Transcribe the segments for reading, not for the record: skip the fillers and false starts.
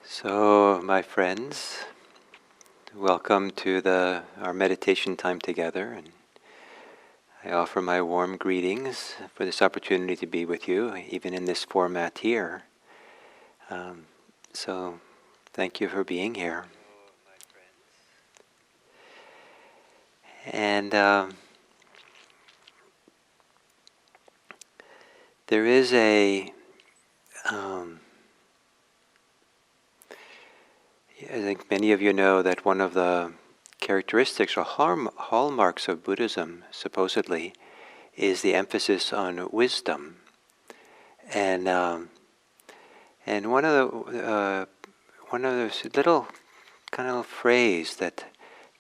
So, my friends, welcome to our meditation time together, and I offer my warm greetings for this opportunity to be with you, even in this format here. So, thank you for being here. And there is I think many of you know that one of the characteristics or hallmarks of Buddhism, supposedly, is the emphasis on wisdom. And one of those little kind of phrase that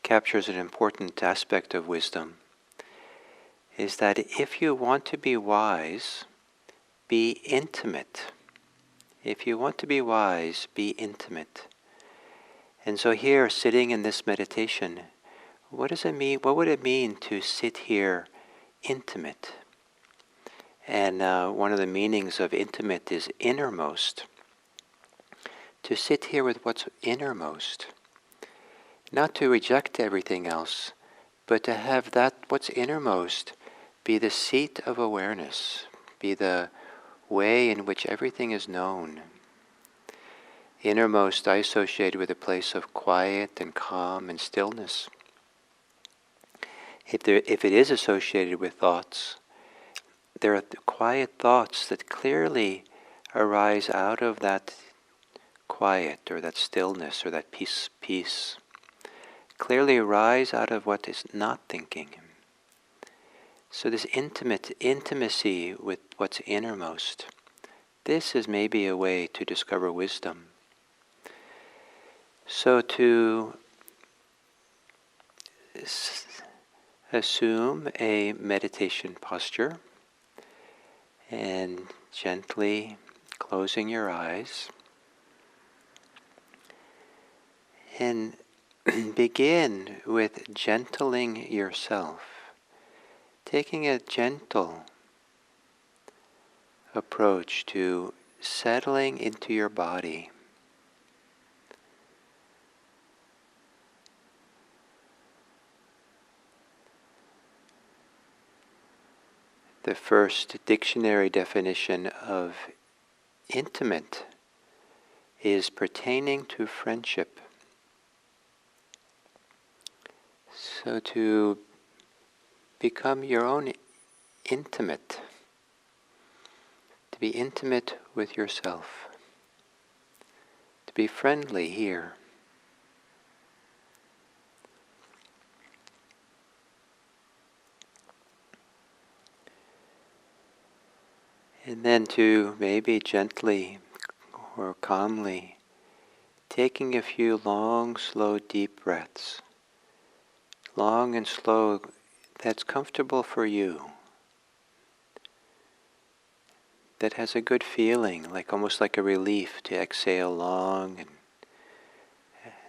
captures an important aspect of wisdom is that if you want to be wise, be intimate. If you want to be wise, be intimate. And so here, sitting in this meditation, what does it mean? What would it mean to sit here intimate? And one of the meanings of intimate is innermost. To sit here with what's innermost. Not to reject everything else, but to have that what's innermost be the seat of awareness, be the way in which everything is known. Innermost I associate with a place of quiet and calm and stillness. If it is associated with thoughts, there are quiet thoughts that clearly arise out of that quiet or that stillness or that peace. Clearly arise out of what is not thinking. So this intimacy with what's innermost, this is maybe a way to discover wisdom. So to assume a meditation posture and gently closing your eyes and begin with gentling yourself, taking a gentle approach to settling into your body. The first dictionary definition of intimate is pertaining to friendship. So to become your own intimate, to be intimate with yourself, to be friendly here. And then to maybe gently or calmly taking a few long, slow, deep breaths. Long and slow, that's comfortable for you. That has a good feeling, like almost like a relief to exhale long and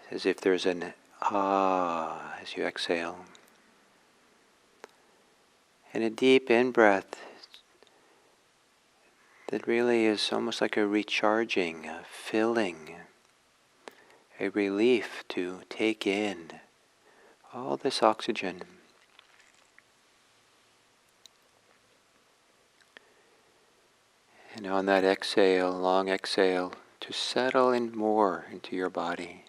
as if there's an ah as you exhale. And a deep in-breath that really is almost like a recharging, a filling, a relief to take in all this oxygen. And on that exhale, long exhale, to settle in more into your body.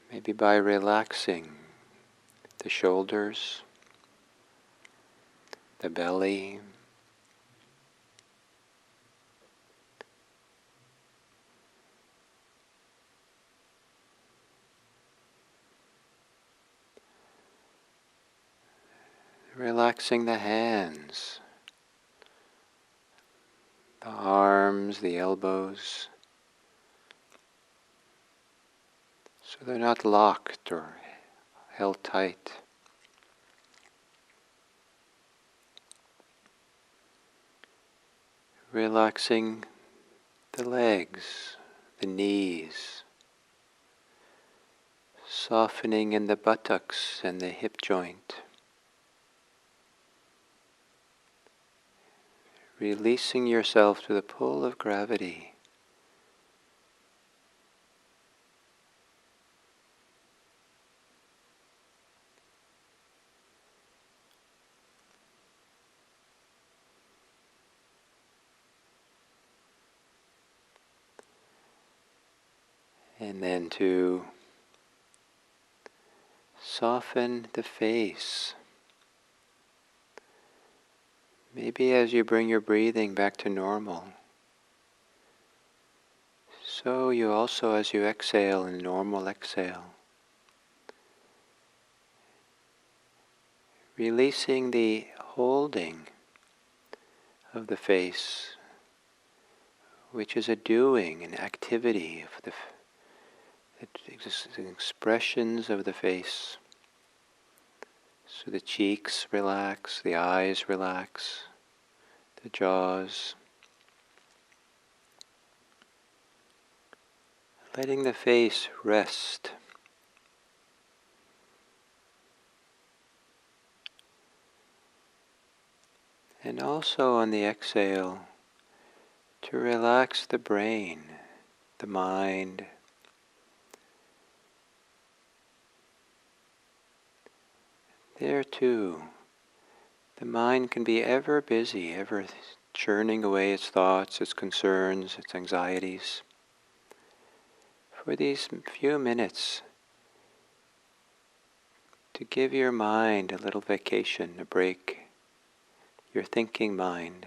Maybe by relaxing the shoulders, the belly, relaxing the hands, the arms, the elbows, so they're not locked or held tight. Relaxing the legs, the knees, softening in the buttocks and the hip joint. Releasing yourself to the pull of gravity. And then to soften the face. Maybe as you bring your breathing back to normal, so you also, as you exhale in normal exhale, releasing the holding of the face, which is a doing, an activity of the expressions of the face. So the cheeks relax, the eyes relax, the jaws. Letting the face rest. And also on the exhale, to relax the brain, the mind. There too, the mind can be ever busy, ever churning away its thoughts, its concerns, its anxieties. For these few minutes, to give your mind a little vacation, a break, your thinking mind,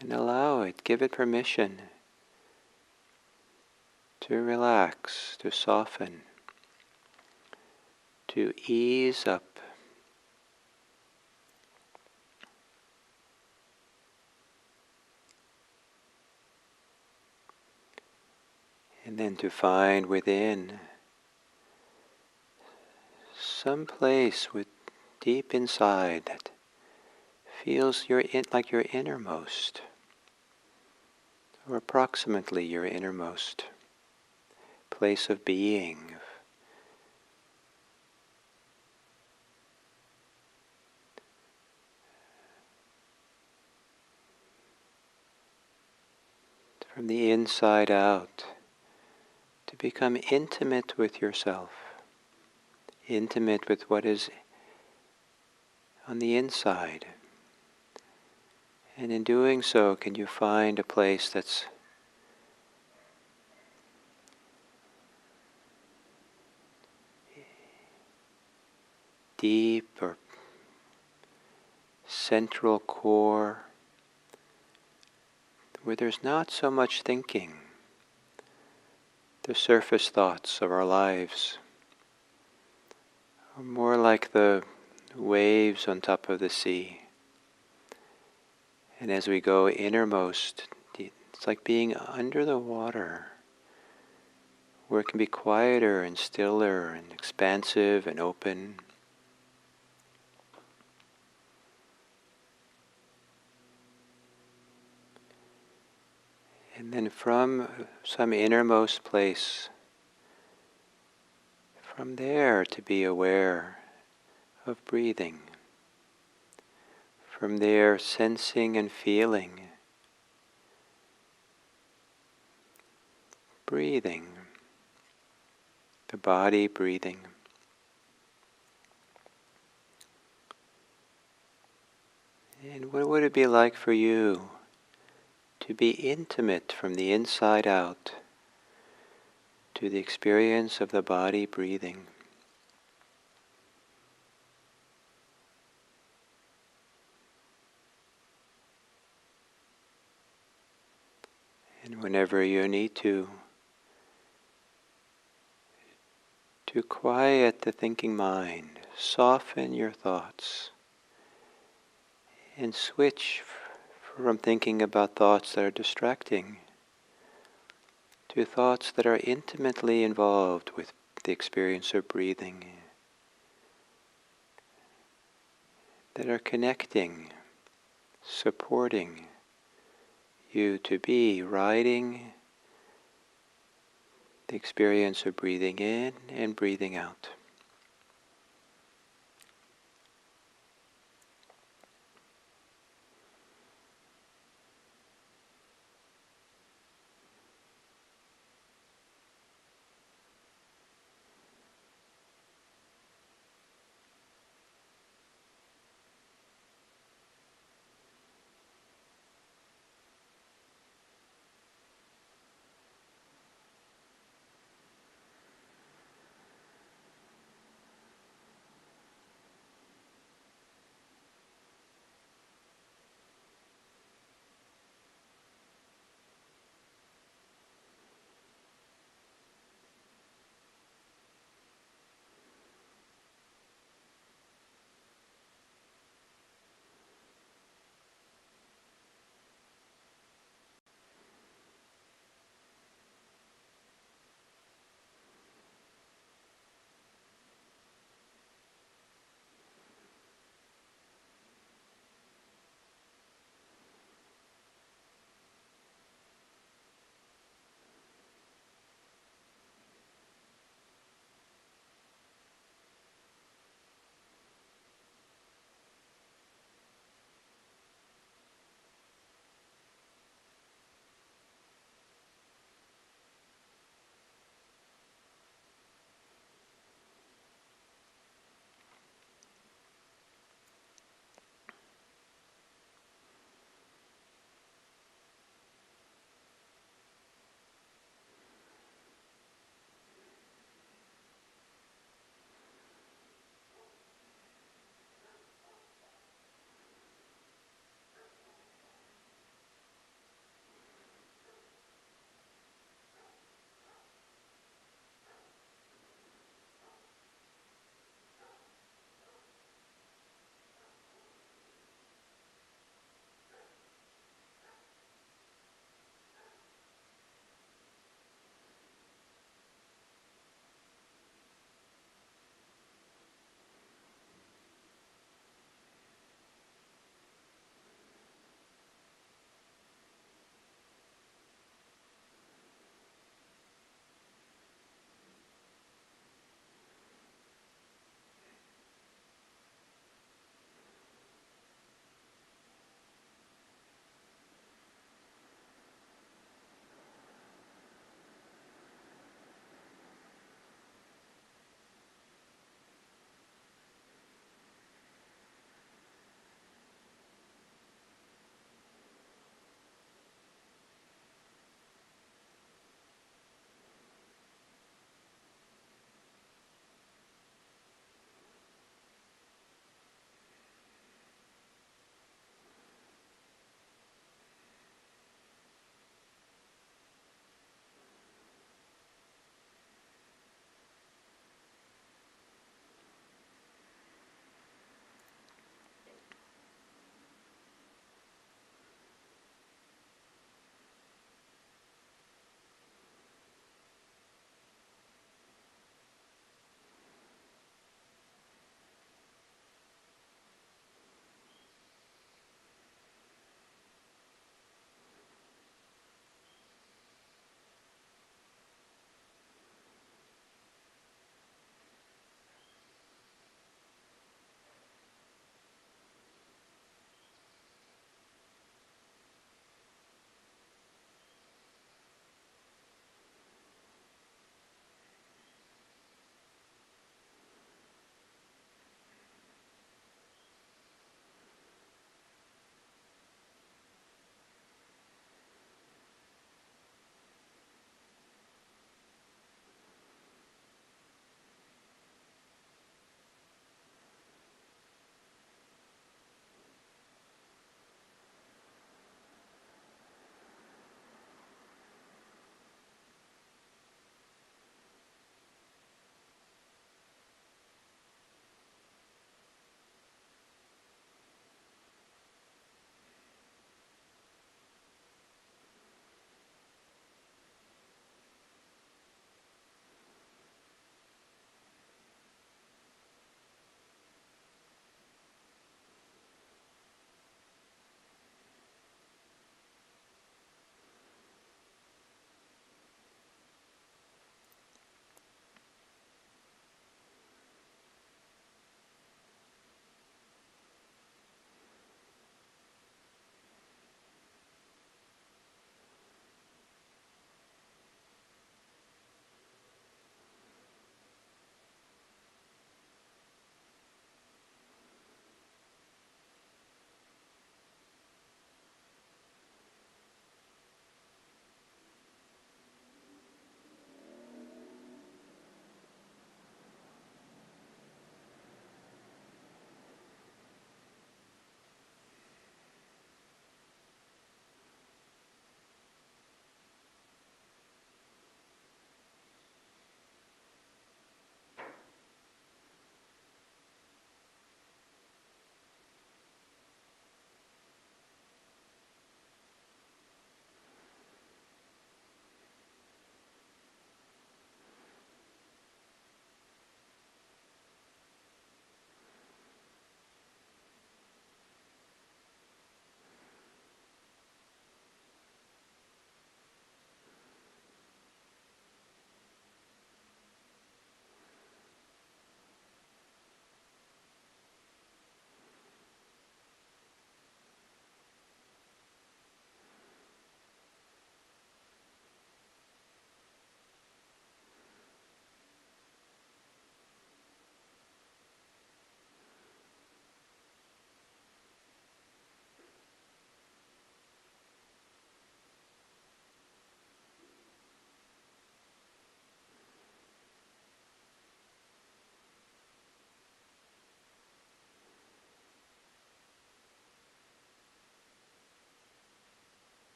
and allow it, give it permission to relax, to soften, to ease up. And then to find within some place with deep inside that feels like your innermost, or approximately your innermost place of being. From the inside out, to become intimate with yourself, intimate with what is on the inside. And in doing so, can you find a place that's deep or central core, where there's not so much thinking, the surface thoughts of our lives are more like the waves on top of the sea. And as we go innermost, it's like being under the water, where it can be quieter and stiller and expansive and open. And then from some innermost place, from there to be aware of breathing. From there, sensing and feeling. Breathing. The body breathing. And what would it be like for you to be intimate from the inside out to the experience of the body breathing? And whenever you need to quiet the thinking mind, soften your thoughts, and switch from thinking about thoughts that are distracting to thoughts that are intimately involved with the experience of breathing, that are connecting, supporting you to be riding the experience of breathing in and breathing out.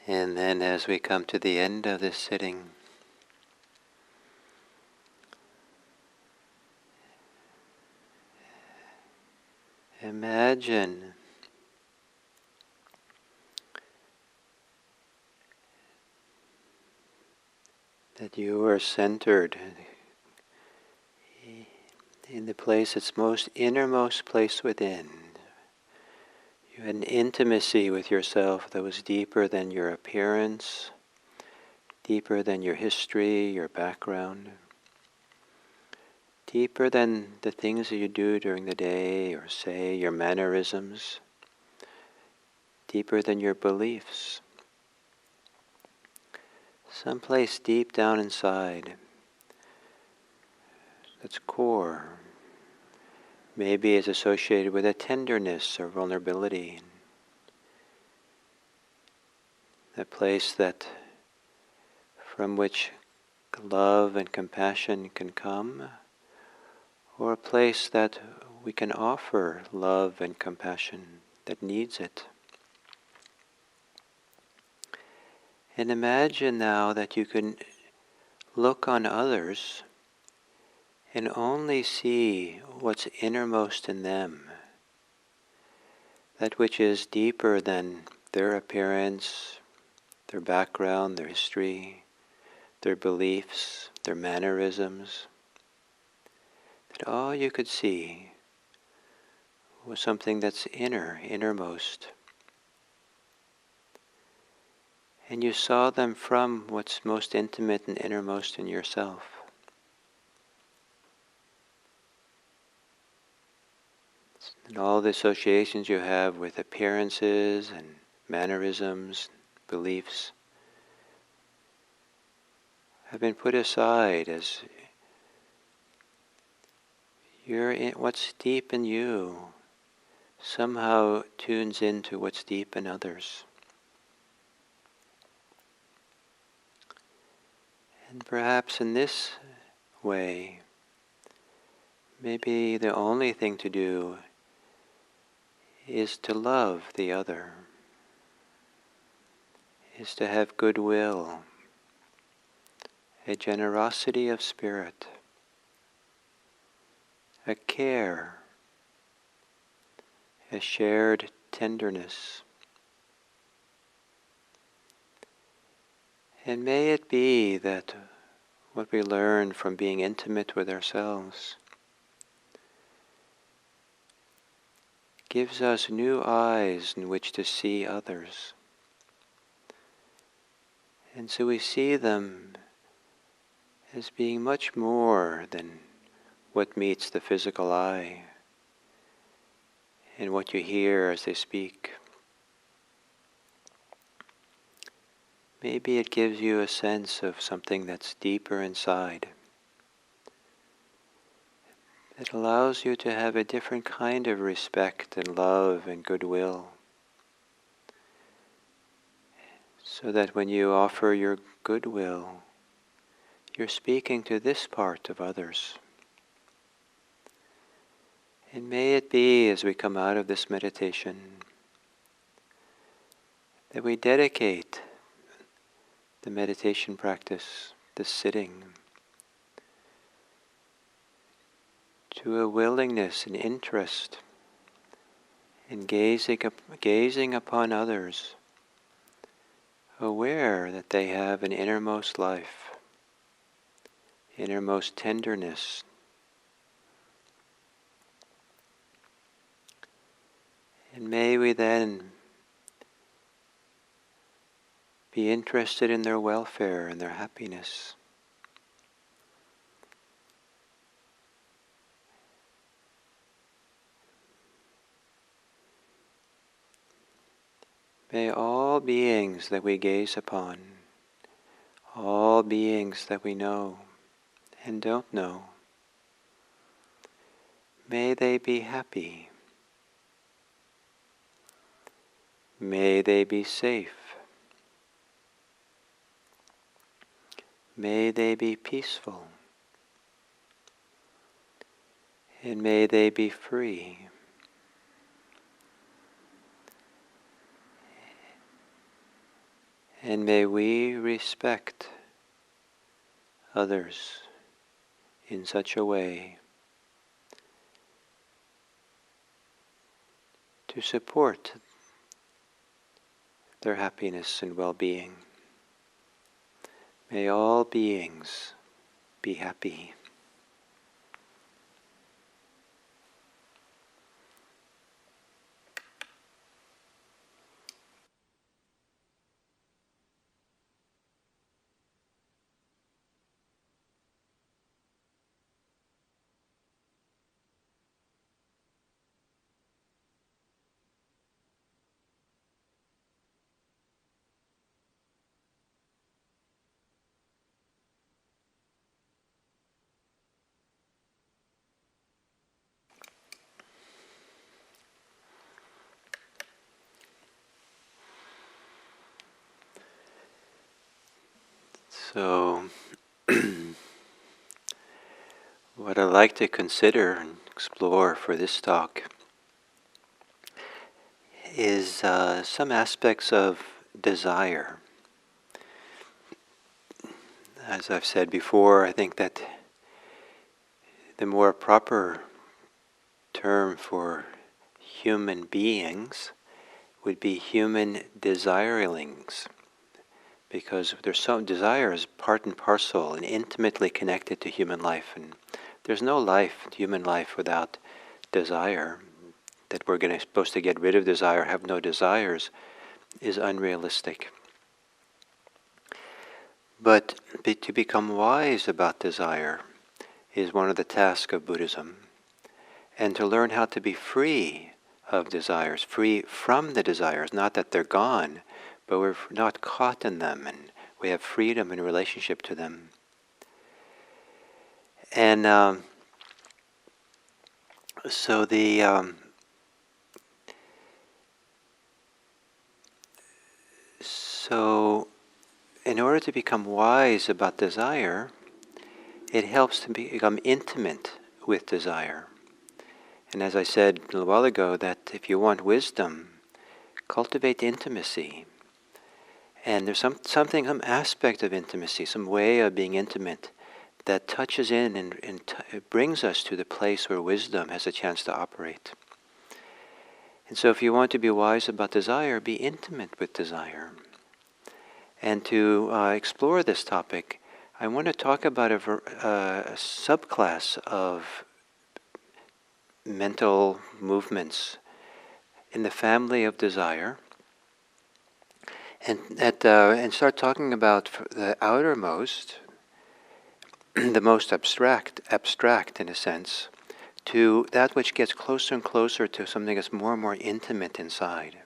And then as we come to the end of this sitting, imagine that you are centered in the place that's most innermost place within. You had an intimacy with yourself that was deeper than your appearance, deeper than your history, your background, deeper than the things that you do during the day or say, your mannerisms, deeper than your beliefs. Someplace deep down inside that's core, maybe is associated with a tenderness or vulnerability. A place that from which love and compassion can come, or a place that we can offer love and compassion that needs it. And imagine now that you can look on others and only see what's innermost in them, that which is deeper than their appearance, their background, their history, their beliefs, their mannerisms. That all you could see was something that's innermost. And you saw them from what's most intimate and innermost in yourself. And all the associations you have with appearances and mannerisms, beliefs, have been put aside as what's deep in you somehow tunes into what's deep in others. And perhaps in this way, maybe the only thing to do is to love the other, is to have goodwill, a generosity of spirit, a care, a shared tenderness. And may it be that what we learn from being intimate with ourselves gives us new eyes in which to see others. And so we see them as being much more than what meets the physical eye and what you hear as they speak. Maybe it gives you a sense of something that's deeper inside. It allows you to have a different kind of respect and love and goodwill. So that when you offer your goodwill, you're speaking to this part of others. And may it be, as we come out of this meditation, that we dedicate the meditation practice, the sitting, to a willingness and interest in gazing upon others, aware that they have an innermost life, innermost tenderness. And may we then be interested in their welfare and their happiness. May all beings that we gaze upon, all beings that we know and don't know, may they be happy. May they be safe. May they be peaceful. And may they be free. And may we respect others in such a way to support their happiness and well-being. May all beings be happy. So, what I'd like to consider and explore for this talk is some aspects of desire. As I've said before, I think that the more proper term for human beings would be human desirelings, because there's some desire is part and parcel and intimately connected to human life, and there's no life, human life, without desire. That we're supposed to get rid of desire, have no desires, is unrealistic. But to become wise about desire is one of the tasks of Buddhism, and to learn how to be free of desires, free from the desires, not that they're gone, but we're not caught in them, and we have freedom in relationship to them. And so in order to become wise about desire, it helps to become intimate with desire. And as I said a little while ago, that if you want wisdom, cultivate intimacy. And there's some aspect of intimacy, some way of being intimate that touches in and brings us to the place where wisdom has a chance to operate. And so if you want to be wise about desire, be intimate with desire. And to explore this topic, I want to talk about a subclass of mental movements in the family of desire, and start talking about the outermost, the most abstract in a sense, to that which gets closer and closer to something that's more and more intimate inside.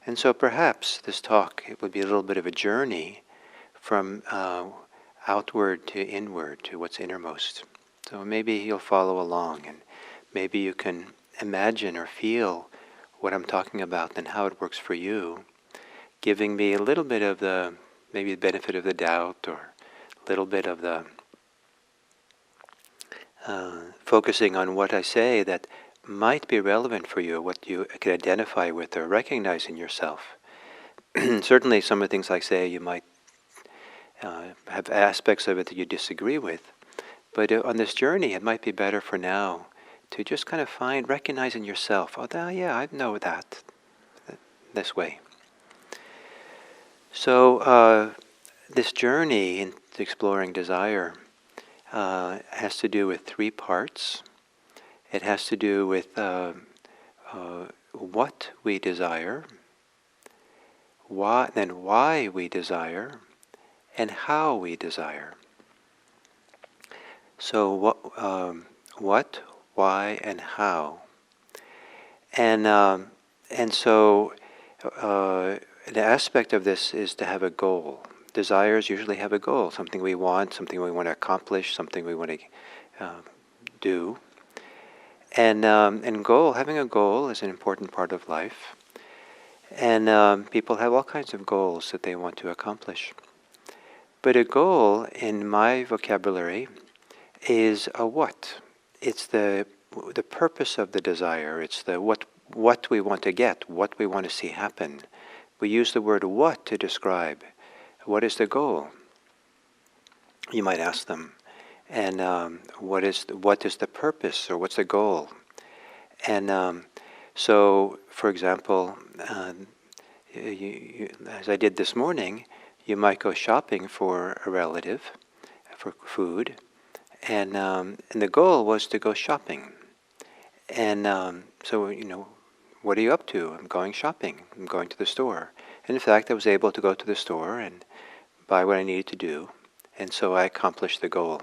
And so perhaps this talk, it would be a little bit of a journey from outward to inward, to what's innermost. So maybe you'll follow along, and maybe you can imagine or feel what I'm talking about and how it works for you, giving me a little bit of the, maybe the benefit of the doubt, or a little bit of the focusing on what I say that might be relevant for you, what you can identify with or recognize in yourself. Certainly some of the things I say you might have aspects of it that you disagree with, but on this journey it might be better for now to just kind of recognize in yourself, yeah, I know that, this way. So this journey into exploring desire has to do with 3 parts. It has to do with what we desire, why we desire, and how we desire. So what, why, and how. And so the aspect of this is to have a goal. Desires usually have a goal, something we want to accomplish, something we want to do. And having a goal is an important part of life. And people have all kinds of goals that they want to accomplish. But a goal, in my vocabulary, is a what. It's the purpose of the desire. It's the what we want to get, what we want to see happen, we use the word what to describe. What is the goal? You might ask them. And what is the purpose, or what's the goal? And so, for example, as I did this morning, you might go shopping for a relative, for food, and the goal was to go shopping. And so, what are you up to? I'm going shopping. I'm going to the store. And in fact, I was able to go to the store and buy what I needed to do, and so I accomplished the goal.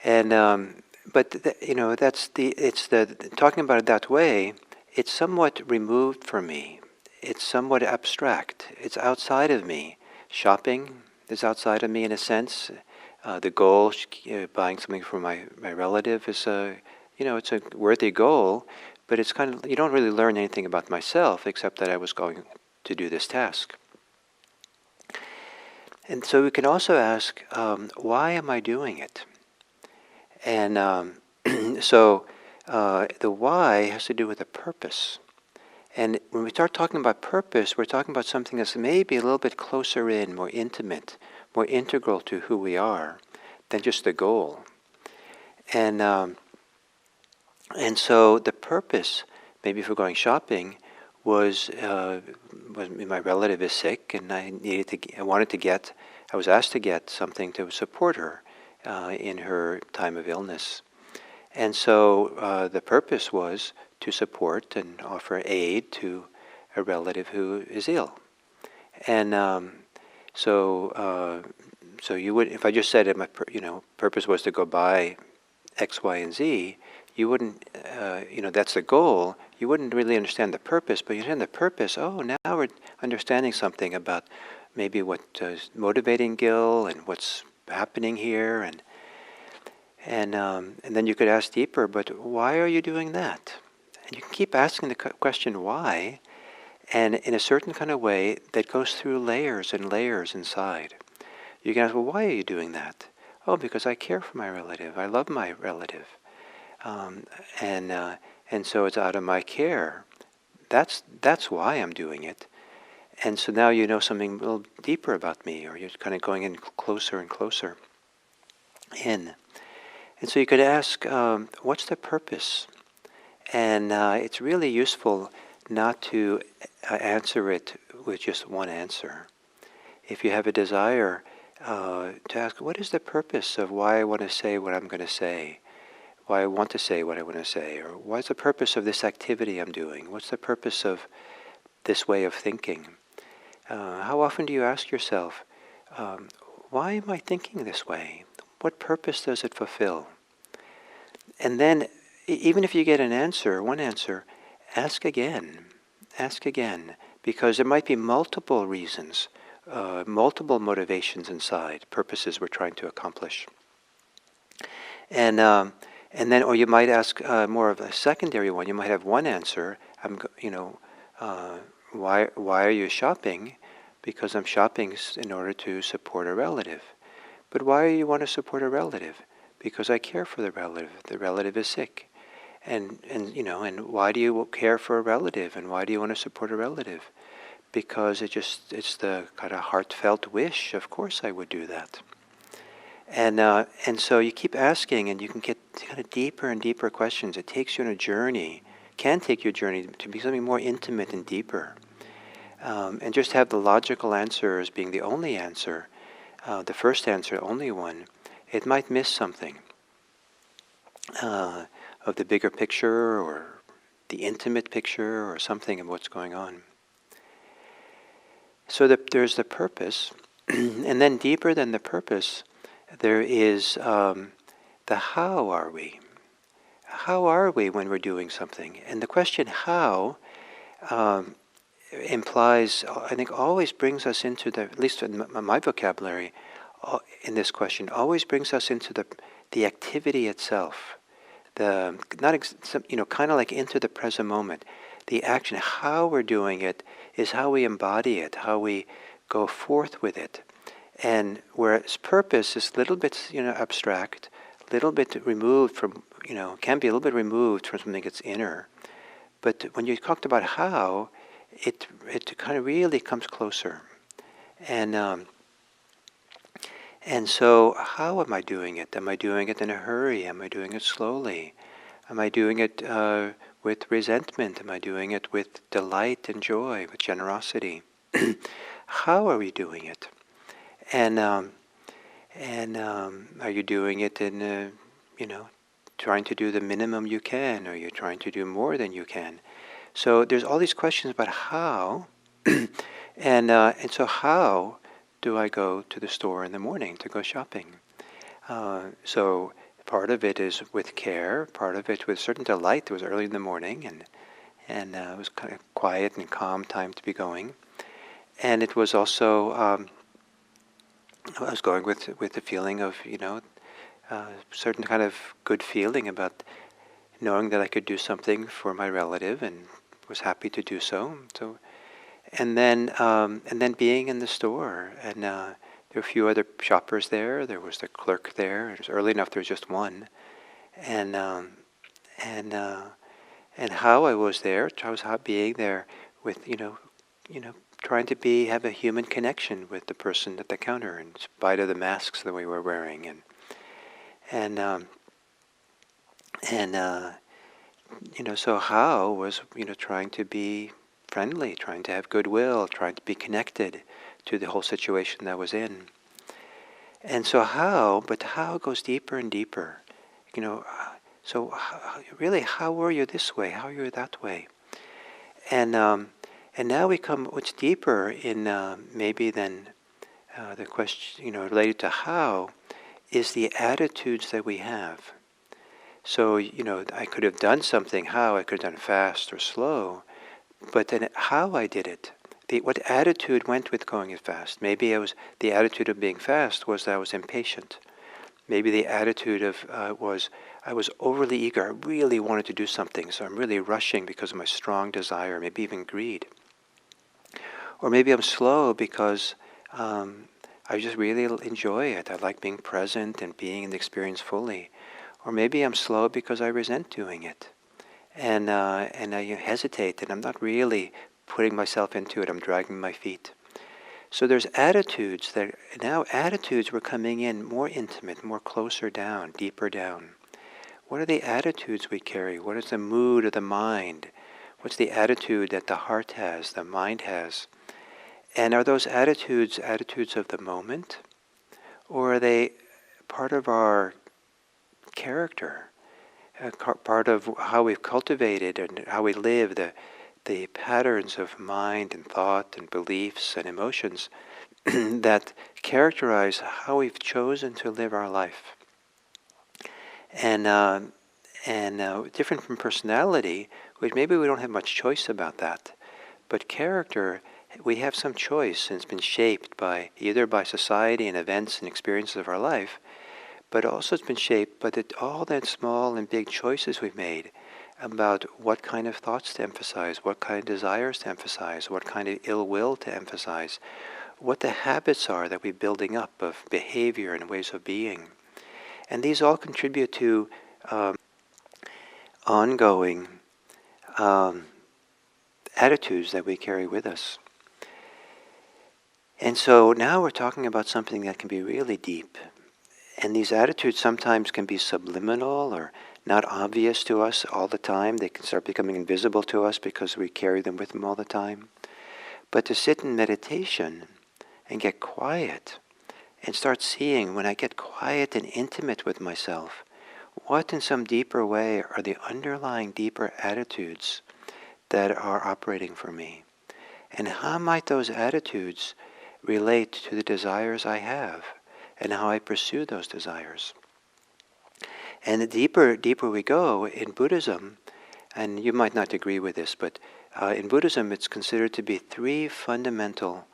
And but talking about it that way. It's somewhat removed from me. It's somewhat abstract. It's outside of me. Shopping is outside of me in a sense. The goal, buying something for my relative, is it's a worthy goal, but it's kind of, you don't really learn anything about myself except that I was going to do this task. And so we can also ask, why am I doing it? And so the why has to do with the purpose. And when we start talking about purpose, we're talking about something that's maybe a little bit closer in, more intimate, more integral to who we are than just the goal. And so the purpose, maybe for going shopping, was my relative is sick, and I was asked to get something to support her in her time of illness. And so the purpose was to support and offer aid to a relative who is ill. And so you would, if I just said my purpose was to go buy X, Y, and Z, you wouldn't, that's the goal. You wouldn't really understand the purpose, but you understand the purpose. Oh, now we're understanding something about maybe what is motivating Gil and what's happening here, and then you could ask deeper, but why are you doing that? And you can keep asking the question why, and in a certain kind of way that goes through layers and layers inside. You can ask, well, why are you doing that? Oh, because I care for my relative. I love my relative. And so it's out of my care. That's why I'm doing it. And so now you know something a little deeper about me, or you're kind of going in closer and closer in. And so you could ask, what's the purpose? And it's really useful not to answer it with just one answer. If you have a desire to ask, what is the purpose of why I want to say what I'm going to say? Why I want to say what I want to say? Or what's the purpose of this activity I'm doing? What's the purpose of this way of thinking? How often do you ask yourself, why am I thinking this way? What purpose does it fulfill? And then, even if you get one answer, ask again, because there might be multiple reasons, multiple motivations inside, purposes we're trying to accomplish. And then, or you might ask more of a secondary one. You might have one answer. Why are you shopping? Because I'm shopping in order to support a relative. But why do you want to support a relative? Because I care for the relative. The relative is sick. And why do you care for a relative? And why do you want to support a relative? Because it's the kind of heartfelt wish. Of course I would do that. And so you keep asking, and you can get kind of deeper and deeper questions. It takes you on a journey, can take you a journey to be something more intimate and deeper. And just have the logical answer as being the only answer, the first answer, only one, it might miss something of the bigger picture or the intimate picture or something of what's going on. So there's the purpose, and then deeper than the purpose, there is the how are we? How are we when we're doing something? And the question how implies, I think, always brings us into at least in my vocabulary, in this question, always brings us into the activity itself. Kind of like into the present moment. The action, how we're doing it, is how we embody it, how we go forth with it. And whereas purpose is a little bit, abstract, a little bit removed from, can be a little bit removed from something that's inner. But when you talked about how, it kind of really comes closer. And and so, how am I doing it? Am I doing it in a hurry? Am I doing it slowly? Am I doing it with resentment? Am I doing it with delight and joy, with generosity? How are we doing it? And are you doing it in trying to do the minimum you can? Or are you trying to do more than you can? So there's all these questions about how, and so how do I go to the store in the morning to go shopping? So part of it is with care, part of it with certain delight. It was early in the morning, and it was kind of quiet and calm time to be going. And it was also I was going with the feeling of certain kind of good feeling about knowing that I could do something for my relative, and was happy to do so. So, and then being in the store, and there were a few other shoppers there. There was the clerk there. It was early enough. There was just one, and and uh, and how I was there. I was being there with trying to have a human connection with the person at the counter, in spite of the masks that we were wearing, and and so how was trying to be friendly, trying to have goodwill, trying to be connected to the whole situation that I was in. And so but how goes deeper and deeper. So really, how were you this way? How are you that way? And now we come much deeper in maybe than the question, related to how, is the attitudes that we have. So, I could have done something, how I could have done fast or slow, but then how I did it, what attitude went with going it fast. Maybe the attitude of being fast was that I was impatient. Maybe the attitude was I was overly eager. I really wanted to do something, so I'm really rushing because of my strong desire, maybe even greed. Or maybe I'm slow because I just really enjoy it. I like being present and being in the experience fully. Or maybe I'm slow because I resent doing it, and I hesitate, and I'm not really putting myself into it. I'm dragging my feet. So there's attitudes attitudes were coming in more intimate, more closer down, deeper down. What are the attitudes we carry? What is the mood of the mind? What's the attitude that the heart has, the mind has? And are those attitudes of the moment? Or are they part of our character? Part of how we've cultivated and how we live, the patterns of mind and thought and beliefs and emotions that characterize how we've chosen to live our life. And different from personality, which maybe we don't have much choice about that, but character, we have some choice, and it's been shaped either by society and events and experiences of our life, but also it's been shaped by all that small and big choices we've made about what kind of thoughts to emphasize, what kind of desires to emphasize, what kind of ill will to emphasize, what the habits are that we're building up of behavior and ways of being. And these all contribute to ongoing attitudes that we carry with us. And so now we're talking about something that can be really deep. And these attitudes sometimes can be subliminal or not obvious to us all the time. They can start becoming invisible to us because we carry them with them all the time. But to sit in meditation and get quiet and start seeing, when I get quiet and intimate with myself, what in some deeper way are the underlying deeper attitudes that are operating for me? And how might those attitudes relate to the desires I have and how I pursue those desires? And the deeper we go in Buddhism, and you might not agree with this, but in Buddhism it's considered to be 3 fundamental,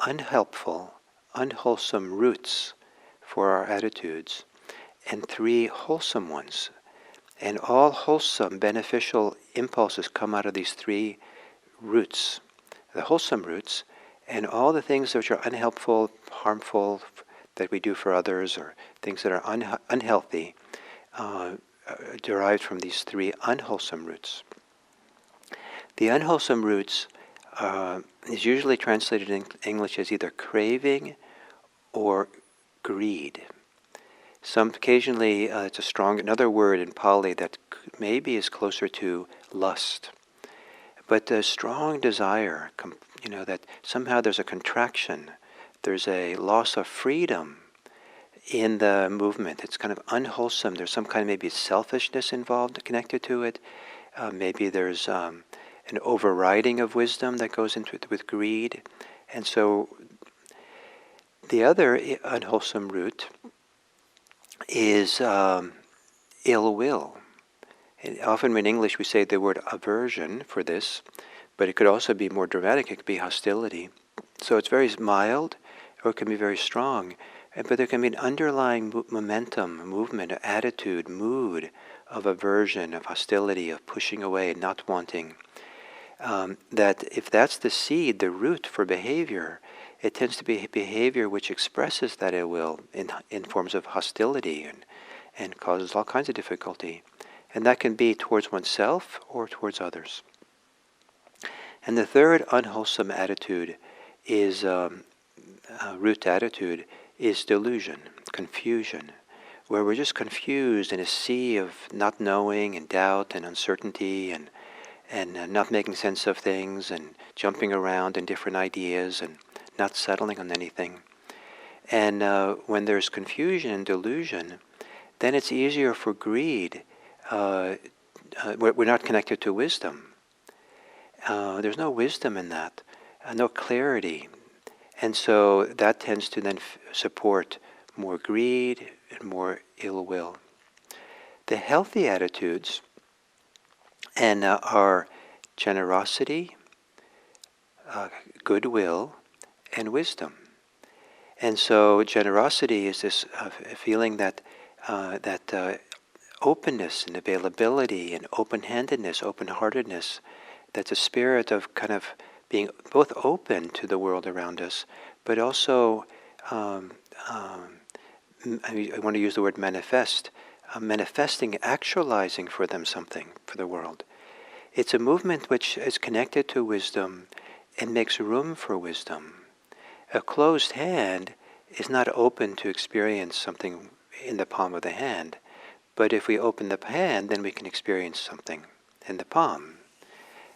unhelpful, unwholesome roots for our attitudes, and 3 wholesome ones. And all wholesome, beneficial impulses come out of these 3 roots, the wholesome roots, and all the things which are unhelpful, harmful, that we do for others, or things that are unhealthy, derived from these 3 unwholesome roots. The unwholesome roots is usually translated in English as either craving or greed. Occasionally, it's another word in Pali that maybe is closer to lust. But a strong desire, that somehow there's a contraction, there's a loss of freedom in the movement. It's kind of unwholesome. There's some kind of maybe selfishness involved, connected to it. Maybe there's an overriding of wisdom that goes into it with greed. And so the other unwholesome root is ill will. And often in English we say the word aversion for this, but it could also be more dramatic. It could be hostility. So it's very mild, or it can be very strong. But there can be an underlying momentum, movement, attitude, mood of aversion, of hostility, of pushing away, not wanting. That if that's the seed, the root for behavior, it tends to be behavior which expresses that ill will in forms of hostility and causes all kinds of difficulty. And that can be towards oneself or towards others. And the third unwholesome attitude is, root attitude, is delusion, confusion, where we're just confused in a sea of not knowing and doubt and uncertainty and not making sense of things and jumping around in different ideas and not settling on anything. And when there's confusion and delusion, then it's easier for greed. We're not connected to wisdom. There's no wisdom in that, no clarity. And so that tends to then support more greed and more ill will. The healthy attitudes are generosity, goodwill, and wisdom. And so generosity is this feeling that openness and availability and open-handedness, open-heartedness, that's a spirit of kind of being both open to the world around us, but also, I want to use the word manifest, manifesting, actualizing for them something, for the world. It's a movement which is connected to wisdom and makes room for wisdom. A closed hand is not open to experience something in the palm of the hand, but if we open the hand, then we can experience something in the palm.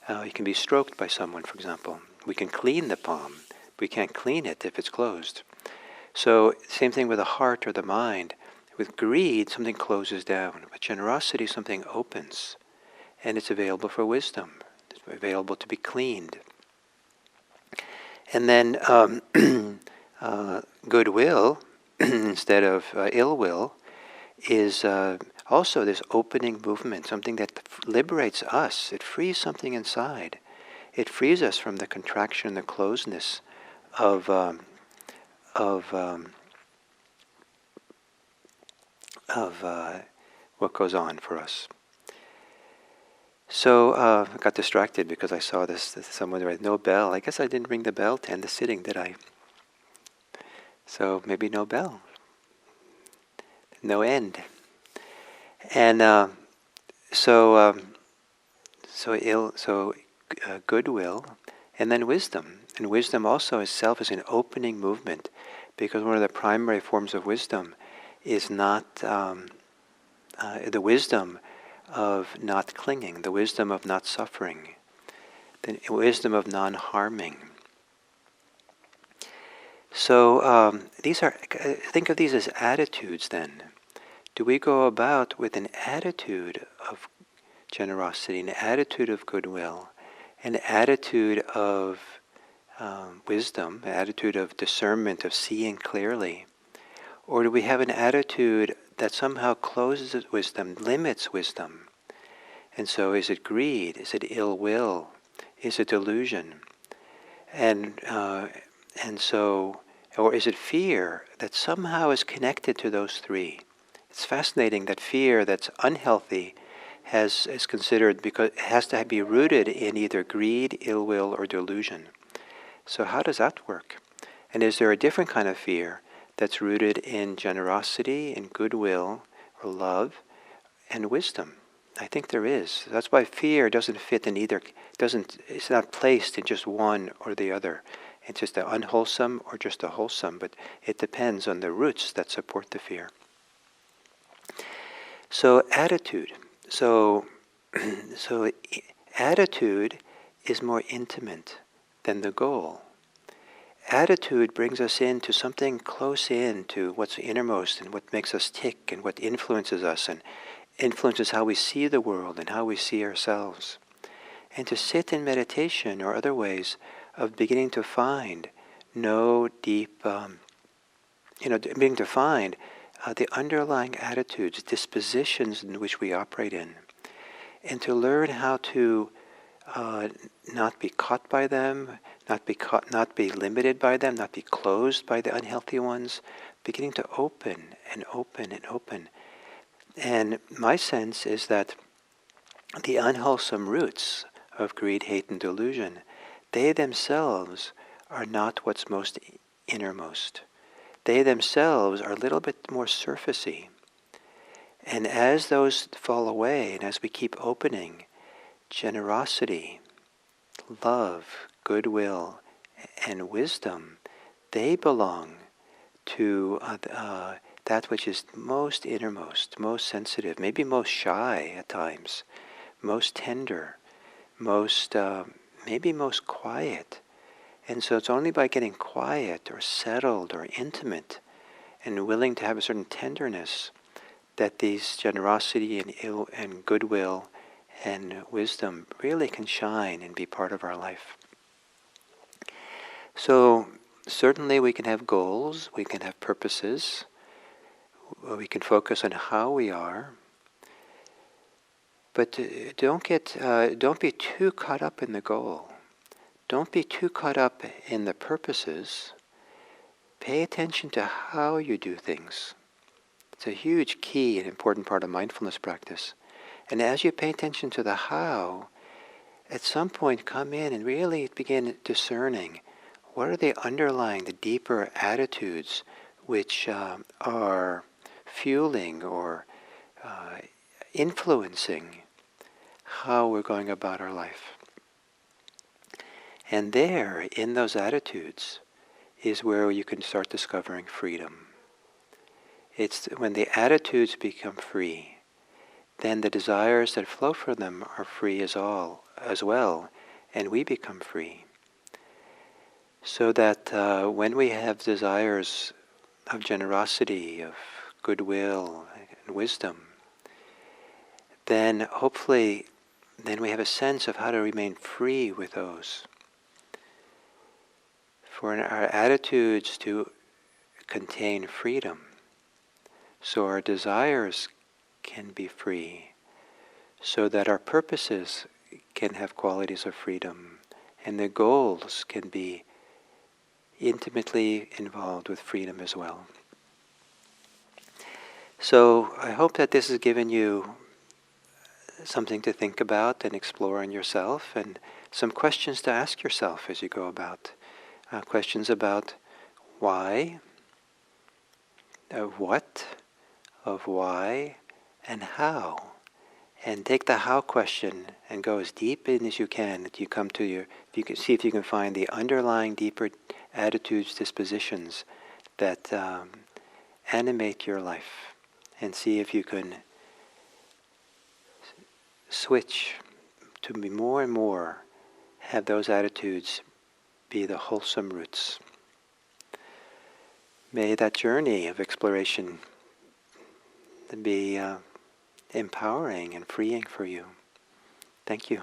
It can be stroked by someone, for example. We can clean the palm. We can't clean it if it's closed. So same thing with the heart or the mind. With greed, something closes down. With generosity, something opens. And it's available for wisdom. It's available to be cleaned. And then goodwill, instead of ill will, is also this opening movement, something that liberates us. It frees something inside. It frees us from the contraction, the closeness of what goes on for us. So I got distracted because I saw this someone write no bell. I guess I didn't ring the bell to end the sitting, did I? So maybe no bell, no end. And goodwill, and then wisdom. And wisdom also itself is an opening movement, because one of the primary forms of wisdom is not the wisdom of not clinging, the wisdom of not suffering, the wisdom of non-harming. So think of these as attitudes then. Do we go about with an attitude of generosity, an attitude of goodwill, an attitude of wisdom, an attitude of discernment, of seeing clearly? Or do we have an attitude that somehow closes wisdom, limits wisdom? And so is it greed? Is it ill will? Is it delusion? And so, or is it fear that somehow is connected to those three? It's fascinating that fear that's unhealthy is considered, because it has to be rooted in either greed, ill will, or delusion. So how does that work? And is there a different kind of fear that's rooted in generosity, in goodwill, or love, and wisdom? I think there is. That's why fear doesn't fit in either. It's not placed in just one or the other. It's just an unwholesome or just a wholesome, but it depends on the roots that support the fear. So attitude. So attitude is more intimate than the goal. Attitude brings us into something close in to what's innermost and what makes us tick and what influences us and influences how we see the world and how we see ourselves. And to sit in meditation or other ways of beginning to find beginning to find the underlying attitudes, dispositions in which we operate in, and to learn how to not be caught by them, not be limited by them, not be closed by the unhealthy ones, beginning to open and open and open. And my sense is that the unwholesome roots of greed, hate, and delusion, they themselves are not what's most innermost. They themselves are a little bit more surfacey. And as those fall away, and as we keep opening, generosity, love, goodwill, and wisdom, they belong to that which is most innermost, most sensitive, maybe most shy at times, most tender, maybe most quiet. And so it's only by getting quiet or settled or intimate and willing to have a certain tenderness that these generosity and goodwill and wisdom really can shine and be part of our life. So certainly we can have goals, we can have purposes, we can focus on how we are, but don't be too caught up in the goal. Don't be too caught up in the purposes. Pay attention to how you do things. It's a huge key and important part of mindfulness practice. And as you pay attention to the how, at some point come in and really begin discerning what are the underlying, the deeper attitudes which are fueling or influencing how we're going about our life. And there, in those attitudes, is where you can start discovering freedom. It's when the attitudes become free, then the desires that flow from them are free as well, and we become free. So that when we have desires of generosity, of goodwill, and wisdom, then hopefully we have a sense of how to remain free with those. For our attitudes to contain freedom, so our desires can be free, so that our purposes can have qualities of freedom, and the goals can be intimately involved with freedom as well. So I hope that this has given you something to think about and explore in yourself, and some questions to ask yourself as you go about. Questions about why, of what, of why, and how. And take the how question and go as deep in as you can that you come to if you can see if you can find the underlying deeper attitudes, dispositions that animate your life, and see if you can switch to be more and more have those attitudes be the wholesome roots. May that journey of exploration be empowering and freeing for you. Thank you.